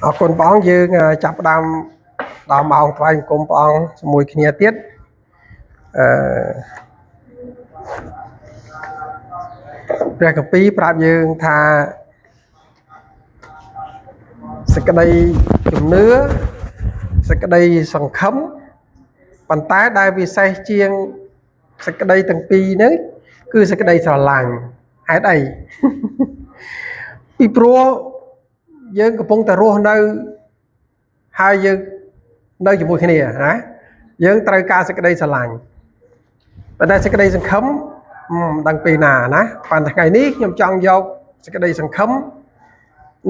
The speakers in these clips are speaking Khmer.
អរគុណបងយើងចាប់ផ្ដើមដល់ម៉ោងថ្វាយបង្គំព្រះអង្គជាមួយគ្នាទៀតព្រះគម្ពីរប្រាប់យើងថាសេចក្តីជំនឿសេចក្តីសង្ឃឹមប៉ុន្តែដែលពិសេសជាងសេចក្តីទាំងពីរនេះគឺសេចក្តីស្រឡាញ់ហេតុអីពីព្រោះយើងកំពុងតែរស់នៅហើយយើងនៅជាមួយគ្នាណាយើងត្រូវការសេចក្តីស្រឡាញ់ប៉ុន្តែសេចក្តីសង្ឃឹមមិនដឹងពីណាណាប៉ុន្តែថ្ងៃនេះខ្ញុំចង់យកសេចក្តីសង្ឃឹម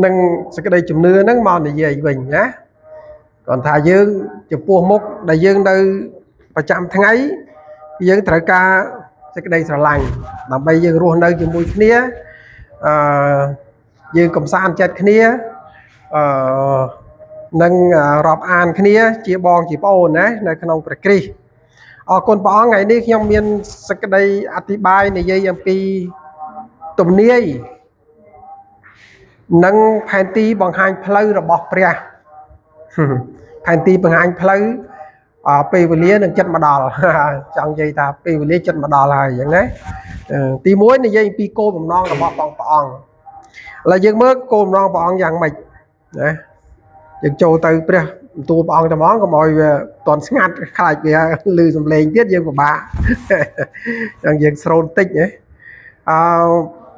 និងសេចក្តីជំនឿហ្នឹងមកនិយាយវិញណាគាត់ថាយើងចំពោះមុខដែលយើងនៅប្រចាំថ្ងៃយើងត្រូវការសេចក្តីស្រឡាញ់ដើម្បីយើងរស់នៅជាមួយគ្នាយើងកំសាន្តចិត្តគ្នានឹងរាប់អានគ្នាជាបងជាប្អូនណានៅក្នុងព្រះគ្រីស្ទអរគុណព្រះអង្គថ្ងៃនេះខ្ញុំមានសេចក្តីអធិប្បាយនិយាយអំពីទំនាយនិងផែនទីបង្ហាញផ្លូវរបស់ព្រះផែនទីបង្ហាញផ្លូវពេលវេលានឹងចិត្តមកដល់ចង់និយាយថាពេលវេលាចិត្តមកដល់ហើយអញ្ចឹងណាទី1និយាយអំពីគោលបំណងរបស់ព្រះអង្គឥឡូវយើងមើលគោលបំណងព្រះអង្គយ៉ាងម៉េចណាយើងចូលទៅព្រះបន្ទូលព្រះអង្គតែហ្មងកុំឲ្យវាតន់ស្ងាត់ខ្លាចវាឮសំឡេងទៀតយើងពិបាកអញ្ចឹងយើងស្រោតតិចណា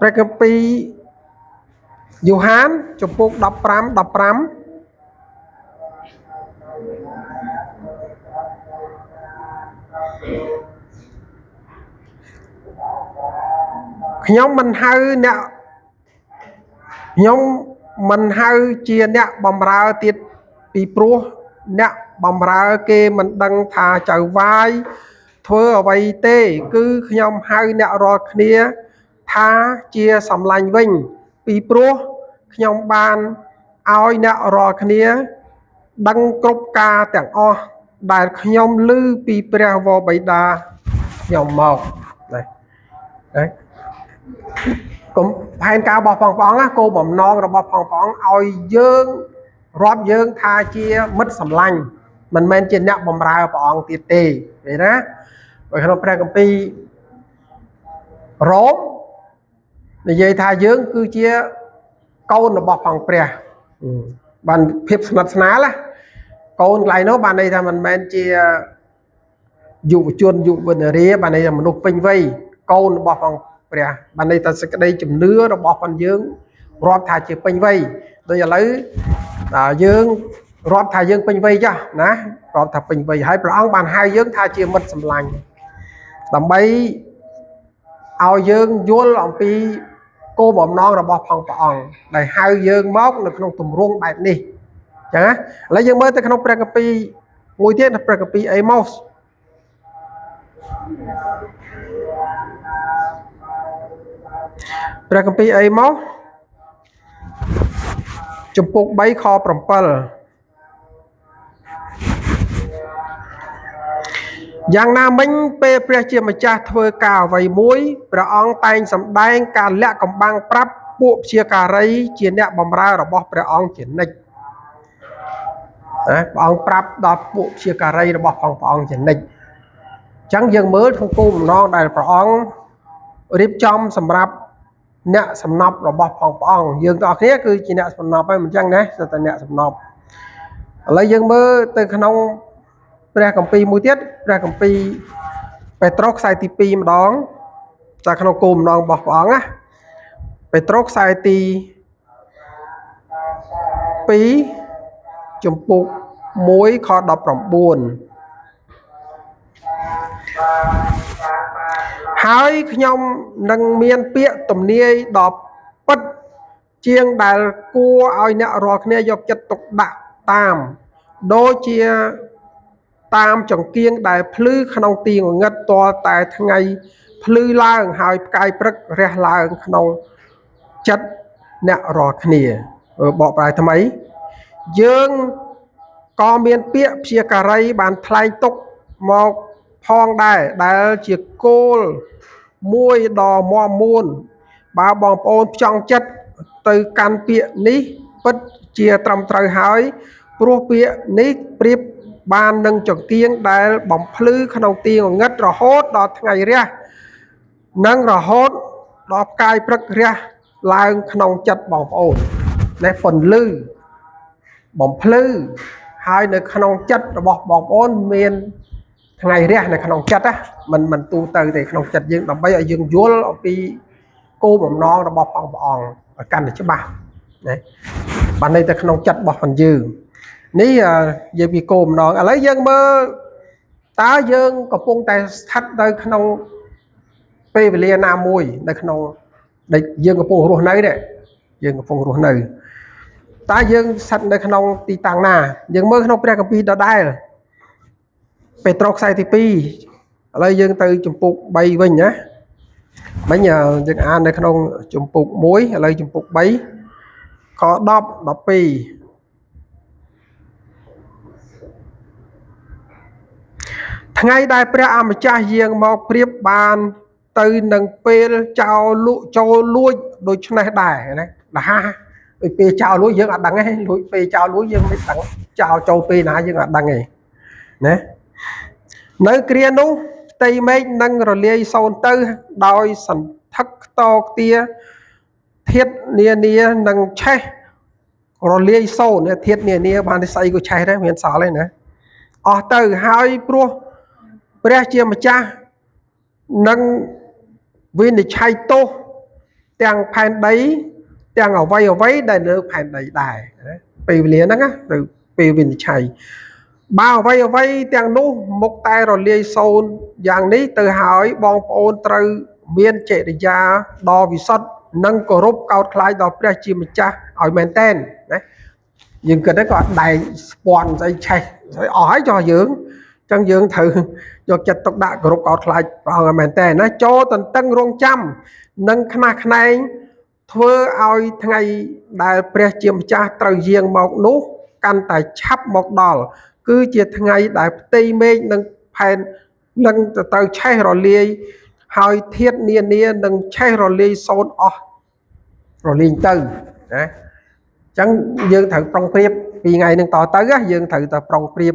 ព្រះគម្ពីរយូហានជំពូក15ខ្ញុំមិនហៅជាអ្នកបម្រើទៀតពីព្រោះអ្នកបម្រើគេមិនដឹងថាចៅវាយធ្វើអ្វីទេគឺខ្ញុំហៅអ្នករាល់គ្នាថាជាសម្លាញ់វិញពីព្រោះខ្ញុំបានឲ្យអ្នករាល់គ្នាដឹងគ្រប់ការទាំងអស់ដែលខ្ញុំឮពីព្រះវរបិតាខ្ញុំមកណាកុំផែនការរបស់ព្រះអង្គណាគោលបំណងរបស់ព្រះអង្គឲ្យយើងរាប់យើងថាជាមិត្តសម្លាញ់មិនមែនជាអ្នកបម្រើព្រះអង្គទៀតទេឃើញណានៅក្នុងព្រះគម្ពីររ៉ូមនិយាយថាយើងគឺជាកូនរបស់ព្រះអង្គព្រះបានភាពស្និទ្ធស្នាលណាកូនកន្លែងនោះបានន័យថាមិនមែនជាយុវជនយុវនារីបានន័យថាមនុស្សពេញវ័យកូនរបស់ព្រះអង្គព្រះបានន័យថាសេចក្តីជំនឿរបស់ផងយើងរាប់ថាជាពេញវ័យដូចឥឡូវយើងរាប់ថាយើងពេញវ័យចាស់ណារាប់ថាពេញវ័យហើយព្រះអង្គបានហៅយើងថាជាមិត្តសម្លាញ់ដើម្បីឲ្យយើងយល់អំពីគោលបំណងរបស់ព្រះអង្គដែលហៅយើងមកនៅក្នុងទម្រង់បែបនេះចឹងណាឥឡូវយើងមើលទៅក្នុងព្រះគម្ពីរមួយទៀតព្រះគម្ពីរអេម៉ូសព្រះគម្ពីរអេម៉ូសជំពូក3ខ7យ៉ាងណាមិញពេលព្រះជាម្ចាស់ធ្វើការអ្វីមួយព្រះអង្គតែងសម្ដែងការលាក់កំបាំងប្រាប់ពួកព្យាការីជាអ្នកបម្រើរបស់ព្រះអង្គជានិច្ចព្រះអង្គប្រាប់ដល់ពួកព្យាការីរបស់ព្រះអង្គជានិច្ចអញ្ចឹងយើងមើលក្នុងគោលបំណងដែលព្រះអង្គរៀបចំសម្រាប់អ្នកសំណប់របស់ព្រះអង្គយើងទាំងអស់គ្នាគឺជាអ្នកសំណប់ហើយមិនចឹងណាតែអ្នកសំណប់ឥឡូវយើងមើលទៅក្នុងព្រះគម្ពីរមួយទៀតព្រះគម្ពីរពេត្រុសខ្សែទី2ម្ដងចាក្នុងគោលបំណងរបស់ព្រះអង្គណាពេត្រុសខ្សែទី2ជំពូក1ខ19ហើយខ្ញុំនឹងមានពាក្យទំនាយដ៏ពិតជាងដែលគួរឲ្យអ្នករាល់គ្នាយកចិត្តទុកដាក់តាមដូចជាតាមចង្គៀងដែលភ្លឺក្នុងទីងងឹតទាល់តែថ្ងៃភ្លឺឡើងហើយផ្កាយព្រឹករះឡើងក្នុងចិត្តអ្នករាល់គ្នាបកប្រែថ្មីយើងក៏មានពាក្យព្យាការីបានថ្លែងទុកមកផងដែរដែលជាគោលមួយដ៏មាំមួនបើបងប្អូនផ្ចង់ចិត្តទៅកាន់ពាក្យនេះពិត chia trầm trời hỏi pro bịa nít priệp ban nâng chọc tiên đại bóng phứ khăn ông tiên ngất rõ hốt đó ngày ra nâng rõ hốt đó cai prắc ra lang khăn ông chất bóng ổn để phần lư bóng phứ hai nơi khăn ông chất bóng ổn miền ngày ra này khăn ông chất á mình tu từ thì khăn ông chất dương đồng bây giờ dương vua đi cô mầm non nó bọc bóng bóng ở căn để chứ bà đấy bạn đây ta không chặt bọc phần dư ní giờ bị cô mầm non lấy dân mơ tá dương có phong tay thắt đây không pe về liền nam mùi đây không đây dương có phong ruột này đấy dương có phong ruột này tá dương sạch đây không tì tàng nà dương mơ không phải cái pi đó đây petrol ti pi lấy dương từ chụp phục bay vinh nhá bây giờ dân an đây không chụp phục muối lấy chụp phục bấy có đọc pi ngày đại pre am cha giềng mọc priệp bàn từ nâng pe chào lụi cho lụi đôi chân này đài này là ha pe chào lụi dương đằng ấy lụi pe chào lụi dương mới đằng chào cho pe ná dương đằng này nè nơi kia nú tây mấy nâng rồi lia sâu tư đòi sẵn thắc to tia thiết nia nia nâng che rồi lia sâu nè thiết nia nia bàn đi xây của che đấy miền xả lên nè ở từ hai pro pre chia mà cha nâng viên để chạy tô tiếng phèn đấy tiếng ở vay đây nữa phèn đấy đài bị liền đó á từ bị viên chạy bao vay tiếng nú một tay rồi lia sâu dạng ní từ hỏi bong ôn từ miền chạy để ra đo vì sót nâng cổ rúp cao khai đo pre chia mà cha ở miền tên đấy nhưng cái đấy gọi đầy toàn dây chạy hỏi cho dưỡng chân dưỡng thử cho chặt tốc đại của rục lại vào màn tè nó cho tận tăng rong trăm nâng khăn này thưa ai ngày đại pre chiêm cha trời riêng một nút căn tài chắp một đòn cứ chỉ ngày đại tây mê nâng phèn nâng từ chay rồi lia hai thiết niên niên nâng chay rồi lia sôn rồi liền từ đấy chẳng dương thử prong priệp vì ngày nâng tỏ tới á dương thử tờ prong priệp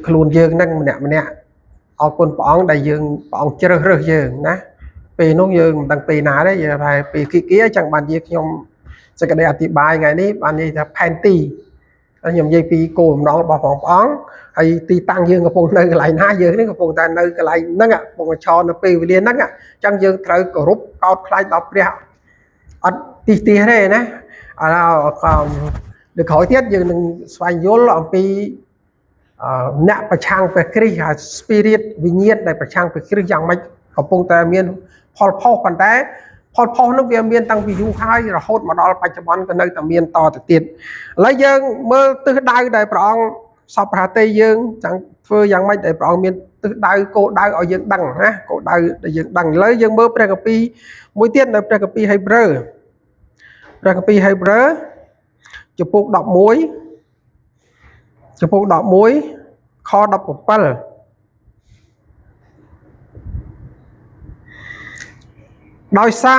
luôn dương nâng nè ở con bỏng đại dương bỏng chơi rơ dương nè vì nó dương đằng tì ná đấy giờ phải vì kia kia chẳng bàn việc nhom sẽ cái đây thì bài ngày ní bàn gì là panty nhom dây pi cô nó bảo phòng bỏng hay tì tăng dương ở vùng nơi lại na dương đấy vùng ta nơi cái lại nâng ạ vùng cho nó pi liền nâng ạ chẳng dương trời cổ rút cao khai đọc đi học tì này nè còn được hỏi tiết dương xoay vô lòng pi nèประชัง ไปคริสสปิริตวิญญาณในประชังไปคริสอย่างไม่กับปงแต่เมียนพอพ่อปันแต่พอพ่อนึกเมียนตั้งวิวให้เราโหดมาดอลปัจจุบันกันในแต่เมียนต่อติดแล้วยังเมื่อตื้อได้ได้ปรองสอบหาเตยยังจังเฟื่อยังไม่ได้ปรองเมียนตื้อได้โกได้เอายังดังนะโกได้ยังดังแล้วยังเมื่อประกปีมวยเตี้ยในประกปีไฮเบอร์ประกปีไฮเบอร์จะปลูกดอกมวยจะพวกดอกมุ้ยคอดอกปุบปั้ลโดยซา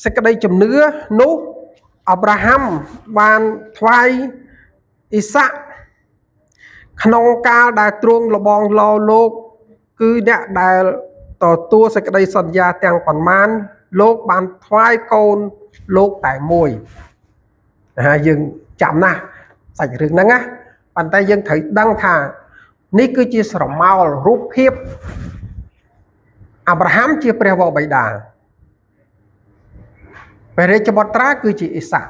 สกัดจุ่มเนื้อนุอับราฮัมบานทวายอิสะขนมกาได้ตรงระบองรอโลกคือเนี่ยได้ต่อตัวสกัดสัญญาแต่งผ่อนมันโลกบานทวายโกนโลกแต่มวยนะฮะยังจำนะใส่เรื่องนั้นนะปันแต่ยังถือดังท่านี่คือจีสรมาลรูปเพียบอับราฮัมจีเปรียวใบดาไปเรจบตราคือจีอิสระ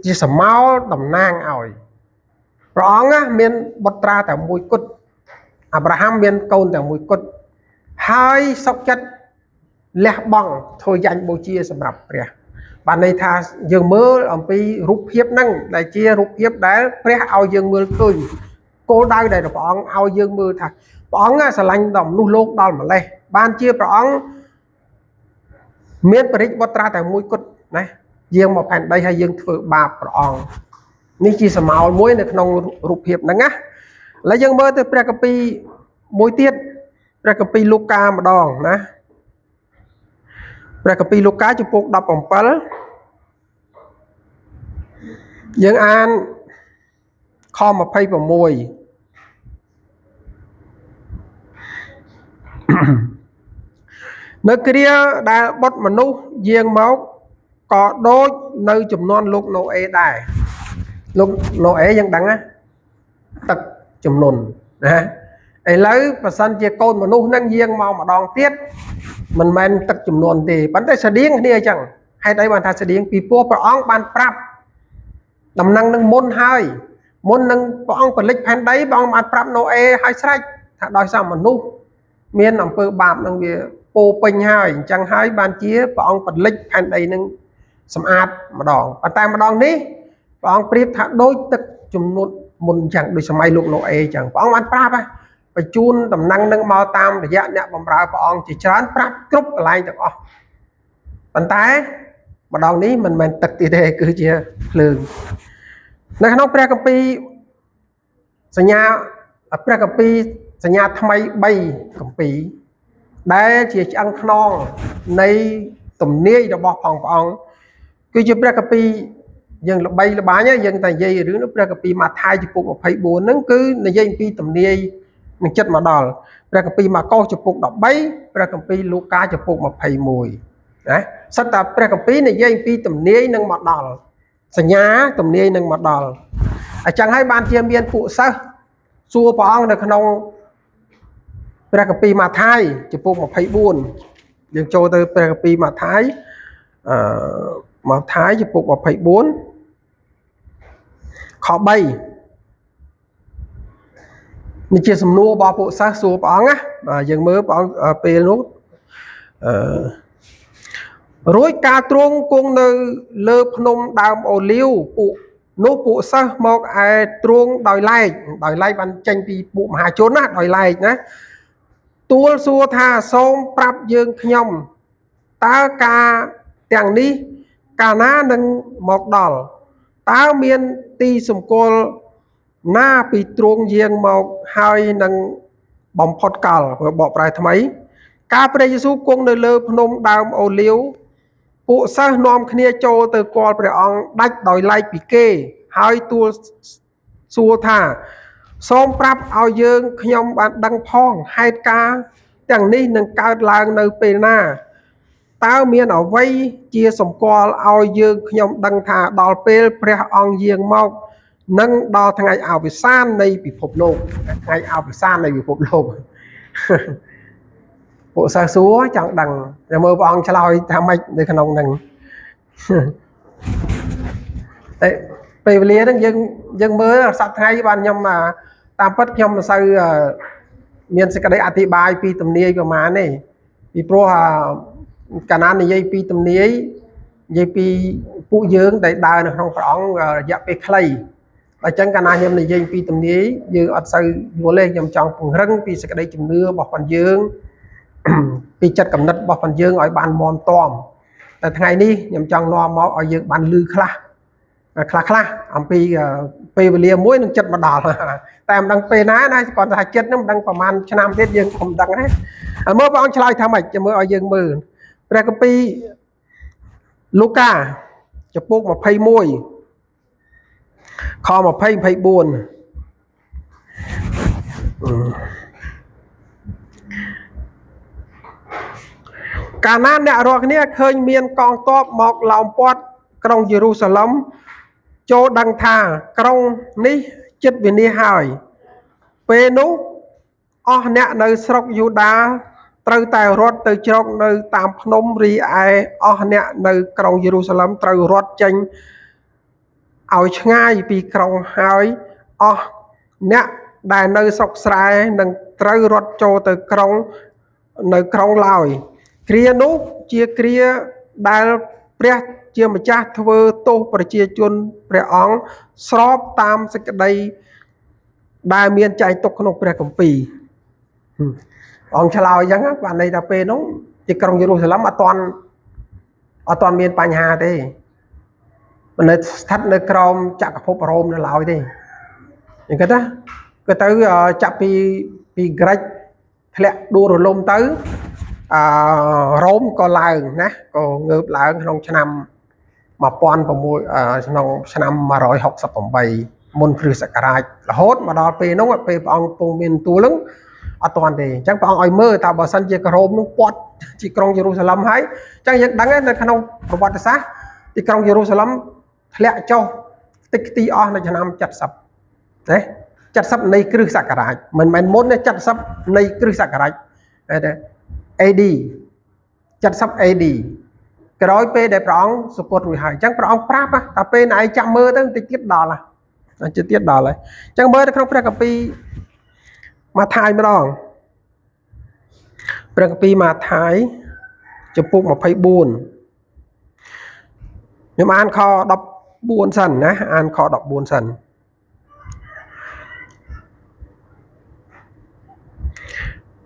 จีสมาลดำนางเอาร้องอ่ะเมียนบตราแต่มวยกุดอับราฮัมเมียนโกนแต่มวยกุดให้สกัดเลี้ยบังทอยยันโบจีสำหรับเปรียปันในท่ายังเมื่ออันปีรูปเพียบนั่งได้เจียรูปเพียบได้เพื่อเอายังมือคืนโกได้ได้ปองเอายังมือถักปองอ่ะสลังดอมนุ่โลกดอมมาเลยบ้านเจียปองเมียนปริบตราแต่มวยกุดนะยังมาแผ่นได้ให้ยังถือบาปองนี่จีสมาลมวยในขนมรูปเพียบนั่งอ่ะแล้วยังเมื่อแต่ประกปีมวยเตี้ยประกปีลูกกามาดองนะประกปีลูกกาจะปลูกดับปมเปล យើងអានខ26នៅគ្រាដែលបុត្រមនុស្សយាងមកក៏ដូចនៅចំនួនលោកណូអេដែរលោកណូអេយើងដឹងណាទឹកចំនួនណាឥឡូវបើសិនជាកូនមនុស្សនឹងយាងមកម្ដងទៀតមិនមែនទឹកចំនួនទេប៉ុន្តែស្តៀងគ្នាអញ្ចឹងហេតុអីបានថាស្តៀងពីព្រោះព្រះអង្គបានប្រាប់ដំណឹងនឹងមុនហើយមុននឹងព្រះអង្គពលិចផែនដីព្រះអង្គបានប្រាប់ណូអេឲ្យស្រេចថាដោយសារមនុស្សមានអំពើបាបនឹងវាពោពេញហើយអញ្ចឹងហើយបានជាព្រះអង្គពលិចផែនដីនឹងសម្អាតម្ដងប៉ុន្តែម្ដងនេះព្រះអង្គប្រៀបថាដូចទឹកចំនួនមុនអញ្ចឹងដូចសម័យលោកណូអេអញ្ចឹងព្រះអង្គបានប្រាប់បញ្ជូនដំណឹងនឹងមកតាមរយៈអ្នកបម្រើព្រះអង្គជាច្រើនប្រាប់គ្រប់កន្លែងទាំងអស់ប៉ុន្តែម្ដងនេះមិនមែនទឹកទៀតទេគឺជាភ្លើងនៅក្នុងព្រះគម្ពីរសញ្ញាព្រះគម្ពីរសញ្ញាថ្មី3គម្ពីរដែលជាឆ្អឹងខ្នងនៃទំនាយរបស់ព្រះអង្គគឺជាព្រះគម្ពីរយើងល្បីល្បាញយើងតែនិយាយរឿងនោះព្រះគម្ពីរម៉ាថាយចំពុក24ហ្នឹងគឺនិយាយអំពីទំនាយនឹងចិត្តមកដល់ព្រះគម្ពីរម៉ាកុសចំពុក13ព្រះគម្ពីរលូកាចំពុក21ណាសិតតែព្រះគម្ពីរនិយាយអំពីទំនាយនឹងមកដល់សញ្ញាទំនាយនឹងមកដល់អញ្ចឹងហើយបានជាមានពួកសិស្សសួរព្រះអង្គនៅក្នុងព្រះគម្ពីរម៉ាថាយចំពុក24យើងចូលទៅព្រះគម្ពីរម៉ាថាយម៉ាថាយចំពុក24ខ3នេះជាសំណួររបស់ពួកសិស្សសួរព្រះអង្គណាយើងមើលព្រះអង្គពេលនោះរួចការទ្រង់គង់នៅលើភ្នំដើមអូលីវពួកសិស្សមកឯទ្រង់ដោយឡែកបានចេញពីពួកមហាជនណាដោយឡែកណាទូលសួរថាសូមប្រាប់យើងខ្ញុំតើការទាំងនេះកាលណានឹងមកដល់តើមានទីសម្គាល់ណាពីទ្រង់យាងមកហើយនឹងបំផុតកាលបកប្រែថ្មីការព្រះយេស៊ូវគង់នៅលើភ្នំដើមអូលីវពួកសិស្សនាំគ្នាចូលទៅគាល់ព្រះអង្គដាច់ដោយឡែកពីគេហើយទូលសួរថាសូមប្រាប់ឲ្យយើងខ្ញុំបានដឹងផងហេតុការណ៍ទាំងនេះនឹងកើតឡើងនៅពេលណាតើមានអ្វីជាសម្គាល់ឲ្យយើងខ្ញុំដឹងថាដល់ពេលព្រះអង្គយាងមកនឹងដល់ថ្ងៃអវសាននៃពិភពលោកថ្ងៃអវសាននៃពិភពលោកពួកសិស្សសួរចង់ដឹងតែមើលព្រះអង្គឆ្លើយថាម៉េចនៅក្នុងហ្នឹងតែពេលវេលាហ្នឹងយើងមើលសប្តាហ៍ថ្ងៃបានខ្ញុំតាមពិតខ្ញុំមិនសូវមានសេចក្តីអធិប្បាយពីទំនាយប្រហែលទេពីព្រោះកាលណានិយាយពីទំនាយនិយាយពីពួកយើងដែលដើរនៅក្នុងព្រះអង្គរយៈពេលខ្លីអញ្ចឹងកាលណាខ្ញុំនិយាយពីទំនាយយើងអត់សូវយល់ទេខ្ញុំចង់ពង្រឹងពីសេចក្តីជំនឿរបស់ផងយើងពីចិត្តកំណត់របស់ផងយើងឲ្យបានមាំទាំតែថ្ងៃនេះខ្ញុំចង់នាំមកឲ្យយើងបានលឺខ្លះអំពីពេលវេលាមួយនឹងចិត្តមកដល់តែមិនដឹងពេលណាគាត់ថាចិត្តនឹងមិនដឹងប្រហែលឆ្នាំទៀតយើងមិនដឹងទេហើយមើលព្រះអង្គឆ្លើយថាម៉េចចាំមើលឲ្យយើងមើលព្រះគម្ពីរលូកាចំពុក21ខ20 24កាលណាអ្នករាល់គ្នាឃើញមានកងទ័ពមកឡោមព័ទ្ធក្រុងយេរូសាឡិមចូលដឹងថាក្រុងនេះជិតវិនាសហើយពេលនោះអស់អ្នកនៅស្រុកយូដាត្រូវតែរត់ទៅជ្រកនៅតាមភ្នំរីឯអស់អ្នកនៅក្រុងយេរូសាឡិមត្រូវរត់ចេញឲ្យឆ្ងាយពីក្រុងហើយអស់អ្នកដែលនៅស្រុកស្រែនឹងត្រូវរត់ចូលទៅនៅក្រុងឡើយគ្រានោះជាគ្រាដែលព្រះជាម្ចាស់ធ្វើទោសប្រជាជនព្រះអង្គស្របតាមសេចក្តីដែលមានចែងទុកក្នុងព្រះគម្ពីរអង្គឆ្លើយអញ្ចឹងបានន័យថាពេលនោះទីក្រុងយេរូសាឡិមអត់ទាន់មានបញ្ហាទេមិននៅស្ថិតនៅក្រោមចក្រភពរ៉ូមនៅឡើយទេអញ្ចឹងណាគឺទៅចាប់ពីក្រិចធ្លាក់ដួលរលំទៅរ៉ូមក៏ឡើងណាក៏ងើបឡើងក្នុងឆ្នាំ mà pon và mùi trong năm mà rồi học sập phẩm bày môn khử sạch cả là hốt mà đó pe nó pe ông tùng miền tu lứng ở toàn thì chẳng phải ông mơ tạo bảo sân chỉ cà rôm nó quật chỉ trong Jerusalem hay chẳng những đáng ấy là khả năng robot sát thì trong Jerusalem lẹ cho tích tí on là cho năm chặt sập đấy chặt sập này khử sạch cả mình muốn chặt sập này khử sạch cả AD chặt sắp AD cái đó pe để prong support người hải chẳng prong prap á ta pe này chăm mơ tới tiết đỏ là chi tiết đỏ lại chẳng mơ không phải copy mà thay mới đòn copy mà thay chụp bút mà phải buồn nhưng mà ăn kho đọc buồn sần á ăn kho đọc buồn sần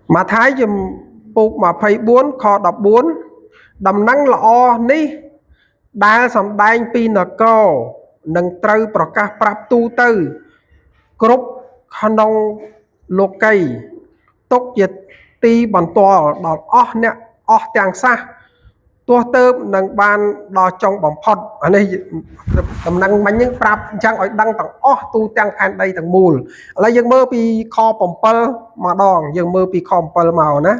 mà thái chụp bút mà phải buồn kho đọc buồn đầm nắng lọ ní đa sầm đai pi nợ co nâng trâu pro cá prap tu tư group khăn đông lô cây tốc dịch ti bằng to đọt nè tiếng xa tua tơm nâng ban đo trong bóng phật ở đây đầm nắng bánh những prap chẳng ở đăng tầng tu tiếng khan đây tầng mùl là dân mơ pi kho bóng pơ mà đòn dân mơ pi kho bóng pơ màu ná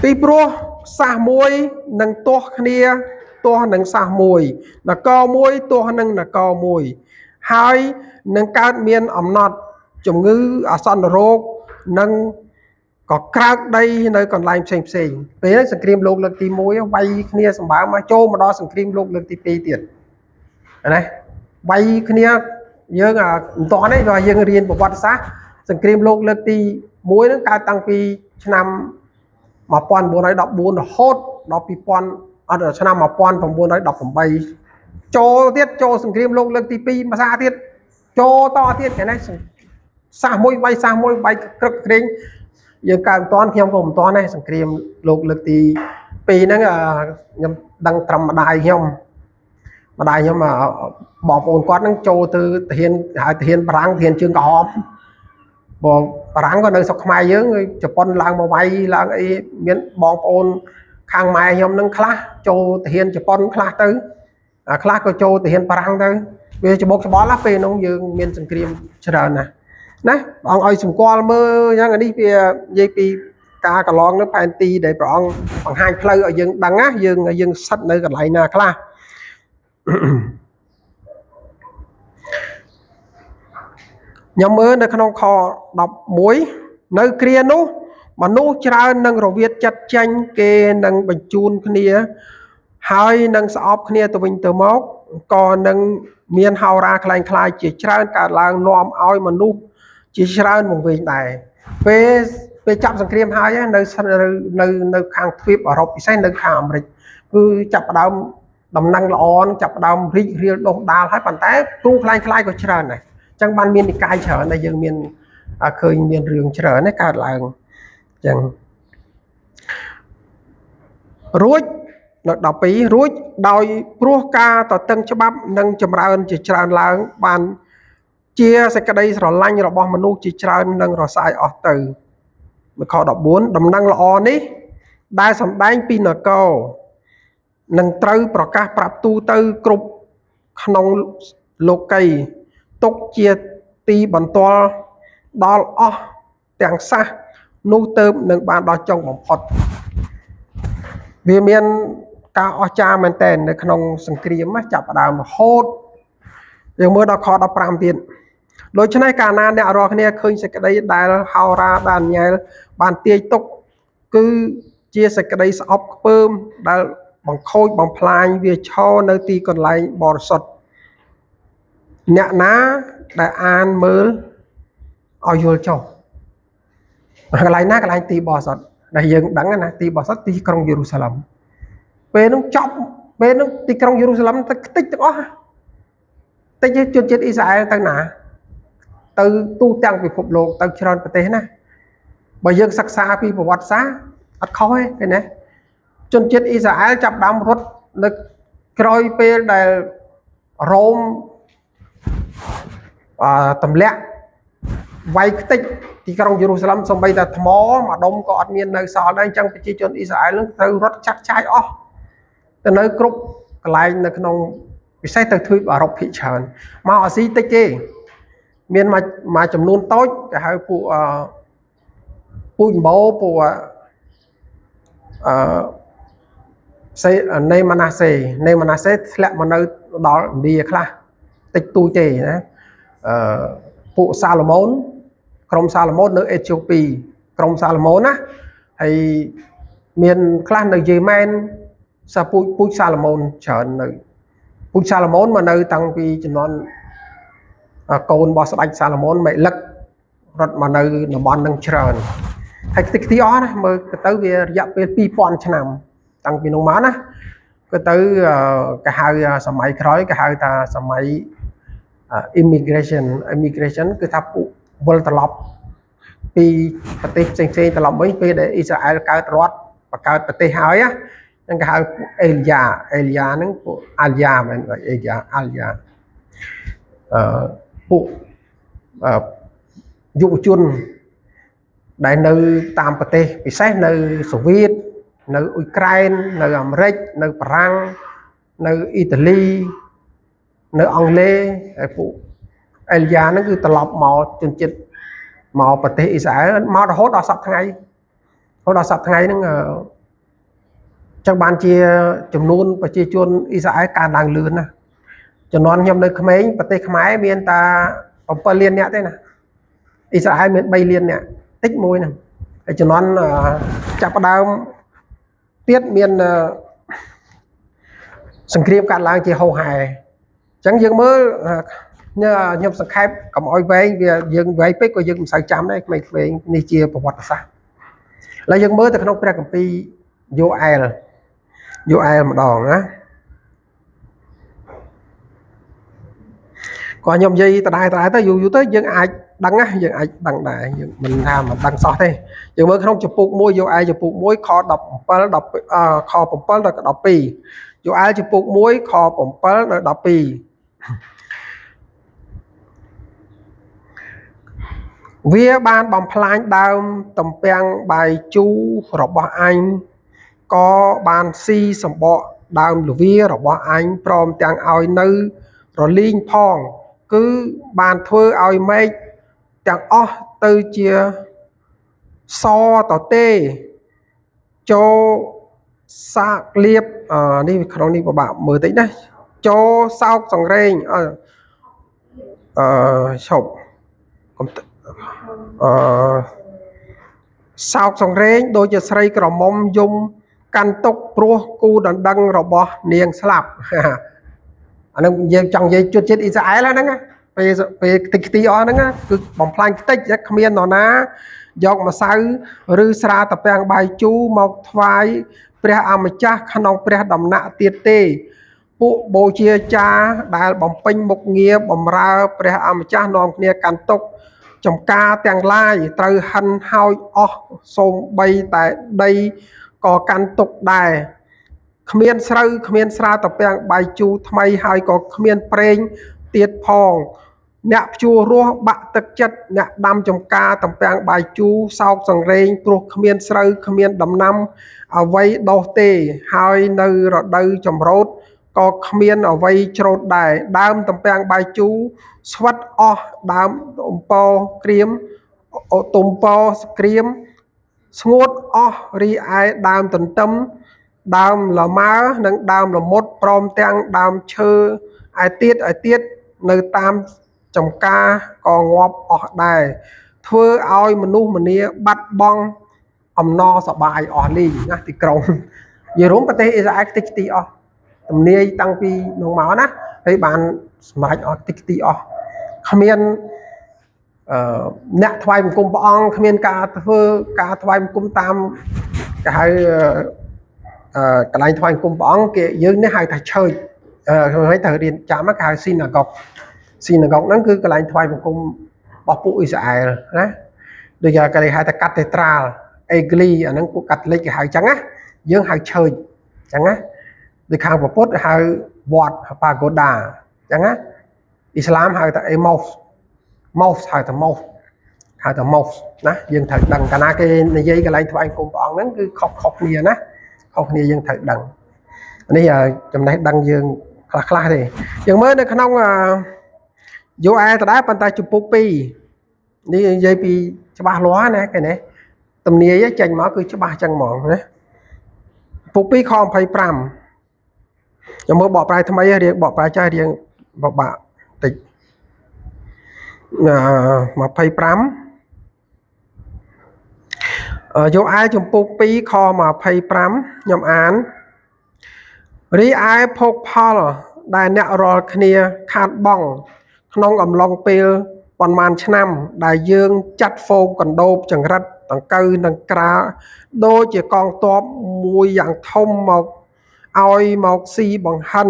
pi pro xa môi nâng to khnia to nâng xa môi là co môi to nâng là co môi hai nâng cao miên ẩm nọt chủng ngư ở son rô nâng có crack đây nơi còn lại xem về đấy sừng cream lục lực tí môi bay khnia sầm bá mà trô mà đo sừng cream lục lực tí pi tiền này bay khnia dương to đấy rồi dương riêng của quan sát sừng cream lục lực tí môi nó cao tăng pi năm mà pon buôn nói đọc buôn là hốt đọc pi pon ở cho năm mà pon phòng buôn nói đọc phòng bay cho tiết cho sừng cream lông lên tivi mà xa tiết cho to tiết cái này xa môi bay cực kinh giờ càng toán khi không toán này sừng cream lông lên tivi nó nhầm đăng trầm mà đài nhưng mà bỏ bồn quát nó cho từ hiền răng chương có bỏ ráng có nơi sọc mai dưới người chụp con lang màu bay là cái miếng bong ôn khang mai nhom nâng khla cho hiền chụp con khla tới khla có cho hiền parang tới bây giờ chụp bó lá pe nông dương miền sừng cream chờ nè nè ông ơi sừng qua mơ nhá đi về dây pi ca cả lon nó panty để bọn bằng hai play ở dương đằng á dương sắt nơi còn lại nè khla nhóm mơ nó không kho đọc muối nơi kia nó mà nó tra nâng rồi viết chặt chanh kê nâng bánh chun kia hai nâng sọp kia từ bình từ mốc còn nâng miền hào ra khai chỉ tra cả làng nòm oi mà nu chỉ tra một vị này về chạm sang kia hai nơi khang phép ở rộp xây nơi khám rồi cứ chập đầm năng lon chập đầm riêng đồ đào hai bàn tay tu khai của tra này chẳng ban miền cai trở này dương miền khơi miền rừng trở này cả là chẳng rối đọc ý rối đòi pro ca tỏ tân cho bắp nâng chầm ra ơn chỉ tràn là bàn chia sẽ cái đây rồi lanh rồi bom manu chỉ tràn nâng rồi sai ở từ mà khó đọc 4 đầm năng lọ ní đai sầm đánh pin ở câu nâng trâu pro ca prap tu tư cục nông lô cây tốc chia ti bằng to đo tiếng xa nô tơm nâng bàn đo trong bóng phật vì miền ca cha mình tênใน ក្នុង សង្គ្រាម ចាប់ផ្ដើមរហូត យើងមើលដល់ខ 15 ទៀត ដូច្នេះកាលណាអ្នករាល់គ្នាឃើញសេចក្តីដែលហោរាដានីយ៉ែលបានទាយទុកគឺជាសេចក្តីស្អប់ខ្ពើមដែលបង្ខូចបំផ្លាញវាឈរនៅទីកន្លែងបរិសុទ្ធអ្នកណាដែលអានមើលឲ្យយល់ចុះកន្លែងណាកន្លែងទីបរិសុទ្ធដែលយើងដឹងណាទីបរិសុទ្ធទីក្រុងយេរូសាឡិមពេលនោះចប់ពេលនោះទីក្រុងយេរូសាឡិមតិចទាំងអស់តិចជនជាតិអ៊ីស្រាអែលទៅណាទៅទូទាំងពិភពលោកទៅច្រើនប្រទេសណាបើយើងសិក្សាពីប្រវត្តិសាស្ត្រអត់ខុសទេណាជនជាតិអ៊ីស្រាអែលចាប់ដើមរត់នៅក្រោយពេលដែលរ៉ូមទម្លាក់វាយខ្ទេចទីក្រុងយេរូសាឡិមសំបីតែថ្មមួយដុំក៏អត់មាននៅសល់ដែរអញ្ចឹងប្រជាជនអ៊ីស្រាអែលនឹងត្រូវរត់ចាត់ចាយអស់ទៅនៅគ្រប់ cái lại nó không bị sai tới thui ở rộng thị trường mà ở gì tới kê miền mà chấm luôn tối cái hai phụ phụ bố phụ xây này mà sẽ lại mà nơi đó đi khá tích tu chê nè phụ Salomon Krom Salomon nơi Ethiopia Krom Salomon á hay miền clan nơi Yemen sa phụ Salomon trở nơi phụ Salomon mà nơi tăng vì cho nó côn boss đánh Salomon mẹ lực rất mà nơi nó bon đang chờ hay tích tí ó này mới tới về dặm về pi pon cho nằm tăng vì nông má á cái tới cái hai sớm mai khói cái hai ta sớm mai immigrationคือថាពួកវិលត្រឡប់ពីប្រទេសផ្សេងៗត្រឡប់វិញពេលដែលអ៊ីស្រាអែលកើតរដ្ឋបង្កើតប្រទេសហើយហ្នឹងគេហៅអេលយ៉ាហ្នឹងពួកអាលយ៉ាមែនអេលយ៉ាពួកយុវជនដែលនៅតាមប្រទេសពិសេសនៅសូវៀតនៅអ៊ុយក្រែននៅអាមេរិកនៅបារាំងនៅអ៊ីតាលីនៅអង់គ្លេសហើយពួកអេលយ៉ាហ្នឹងគឺត្រឡប់មកជនជាតិមកប្រទេសអ៊ីស្រាអែលមករហូតដល់សប្តាហ៍ថ្ងៃហ្នឹងចឹងបានជាចំនួនប្រជាជនអ៊ីស្រាអែលកើនឡើងលឿនណាចំនួនខ្ញុំនៅក្មេងប្រទេសខ្មែរមានតែ7លាននាក់ទេណាអ៊ីស្រាអែលមាន3លាននាក់តិចមួយហ្នឹងហើយចំនួនចាប់ផ្ដើមទៀតមានសង្គ្រាមកាត់ឡើងជាហូរហែចឹងយើងមើលខ្ញុំសង្ខេបកុំអោយវែងវាយើងវែងពេកក៏យើងមិនសូវចាំដែរក្មេងៗនេះជាប្រវត្តិសាស្ត្រឥឡូវយើងមើលទៅក្នុងព្រះគម្ពីរយូអែលម្ដងណាក៏ខ្ញុំនិយាយដដែលទៅយូរទៅយើងអាចដឹងណាយើងអាចដឹងដែរយើងមិនថាមិនដឹងសោះទេយើងមើលក្នុងចំពុក1យូអែលចំពុក1ខ17ខ7ដល់12យូអែលចំពុក1ខ7ដល់12វាបានបំផ្លាញដើមតំពាំងបាយជូររបស់អញក៏បានស៊ីសម្បកដើមលវារបស់អញព្រមទាំងឲ្យនៅរលីងផងគឺបានធ្វើឲ្យមេឃទាំងអស់ទៅជាសតទេចូលសាកលៀបនេះក្នុងនេះពិបាកមើលតិចណាចូលសោកសង្រេងឈប់សោកសង្រេងដូចជាស្រីក្រមុំយំកាន់ទុកព្រោះគូដណ្ដឹងរបស់នាងស្លាប់អានឹងយើងចង់និយាយជួតជាតិអ៊ីស្រាអែលហ្នឹងពេលតិចខ្ទីអស់ហ្នឹងគឺបំផ្លាញខ្ទេចគ្មាននរណាយកម្សៅឬស្រាតពាំងបាយជូរមកថ្វាយព្រះអម្ចាស់ក្នុងព្រះដំណាក់ទៀតទេពួកបូជាចារដែលបំពេញមុខងារបម្រើព្រះអម្ចាស់នាំគ្នាកាន់ទុកចំការទាំងឡាយត្រូវហិនហោចអស់សូម្បីតែដីក៏កាន់ទុកដែរគ្មានស្រូវគ្មានស្រាតពាំងបាយជូរថ្មីហើយក៏គ្មានប្រេងទៀតផងអ្នកភ្ជួររស់បាក់ទឹកចិត្តអ្នកដាំចំការតំពាំងបាយជូរសោកសង្រេងព្រោះគ្មានស្រូវគ្មានដំណាំអ្វីដុះទេហើយនៅរដូវចម្រូតក៏គ្មានអ្វីច្រូតដែរដើមតំពាំងបាយជូរស្វិតអស់ដើមទំពោក្រៀមស្ងួតអស់រីឯដើមទន្ទឹមដើមលម៉ើនិងដើមល្មុតព្រមទាំងដើមឈើឯទៀតនៅតាមចំការក៏ងាប់អស់ដែរធ្វើឲ្យមនុស្សម្នាបាត់បង់អំណរសប្បាយអស់លីងណាទីក្រុងយេរូមប្រទេសអ៊ីស្រាអែលខ្ទេចខ្ទីអស់ទំនាយតាំងពីនោះមកណាហើយបានសម្រេចអស់ខ្ទេចខ្ទីអស់គ្មានអ្នកថ្វាយបង្គំព្រះអង្គគ្មានការធ្វើការថ្វាយបង្គំតាមគេហៅកន្លែងថ្វាយបង្គំព្រះអង្គគេយើងនេះហៅថាឆើចហើយត្រូវរៀនចាំគេហៅស៊ីណាហ្គកហ្នឹងគឺកន្លែងថ្វាយបង្គំរបស់ពួកអ៊ីស្រាអែលណាដូចគេហៅថាកាតេត្រាលអេក្លីអាហ្នឹងពួកកាតូលិកគេហៅចឹងណាយើងហៅឆើចចឹងណាដូចខាងពុទ្ធហៅវត្តប៉ាហ្គូដាចឹងណាអ៊ីស្លាមហៅថាអេម៉ូសហៅថាម៉ូសណាយើងត្រូវដឹងកាលណាគេនិយាយកន្លែងថ្វាយបង្គំព្រះអង្គហ្នឹងគឺខុសគ្នាណាខុសគ្នាយើងត្រូវដឹង នេះចំណេះដឹងយើងខ្លះទេយើងមើលនៅក្នុងយោអាដដែលប៉ុន្តែចំពុក2នេះនិយាយពីច្បាស់លាស់ណាគេនេះទំនាយចេញមកគឺច្បាស់ចឹងហ្មងណាពុក2ខ25ខ្ញុំមើលបកប្រែថ្មីរៀងបកប្រែចាស់រៀងបបាក់តិច25យោអាចំពុក2ខ25ខ្ញុំអានរីឯភោគផលដែលអ្នករាល់គ្នាខាតបង់ក្នុងអំឡុងពេលប៉ុន្មានឆ្នាំដែលយើងចាត់ហ្វូងកណ្ដោបចង្រិតដង្កូវនិងក្រាដូចជាកងទ័ពមួយយ៉ាងធំមកឲ្យមកស៊ីបង្ហិន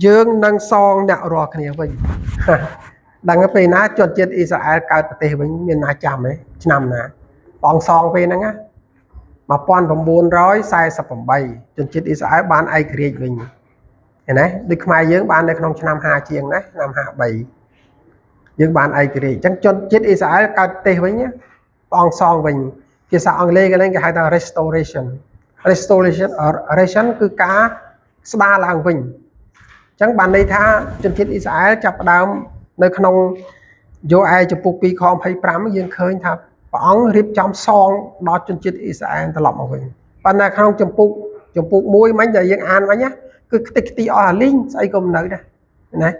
យើងនឹងសងអ្នករាល់គ្នាវិញដឹងពេលណាជនជាតិអ៊ីស្រាអែលកើតប្រទេសវិញមានណាចាំទេឆ្នាំណាបងសងពេលហ្នឹងណា1948ជនជាតិអ៊ីស្រាអែលបានឯករាជ្យវិញឃើញទេដូចខ្មែរយើងបាននៅក្នុងឆ្នាំ50ជាងណាឆ្នាំ53យើងបានឯករាជ្យអញ្ចឹងជនជាតិអ៊ីស្រាអែលកើតប្រទេសវិញបងសងវិញភាសាអង់គ្លេសគេហៅថា restoration គឺការស្ដារឡើងវិញអញ្ចឹងបានន័យថាជនជាតិអ៊ីស្រាអែលចាប់ផ្ដើមនៅក្នុងយោអាចំពុក2ខ25យើងឃើញថាព្រះអង្គរៀបចំសងដល់ជនជាតិអ៊ីស្រាអែលត្រឡប់មកវិញប៉ុន្តែក្នុងចំពុក1មិញដែលយើងអានវិញណាគឺខ្ទេចខ្ទីអស់អាលីងស្អីក៏មិននៅដែរណា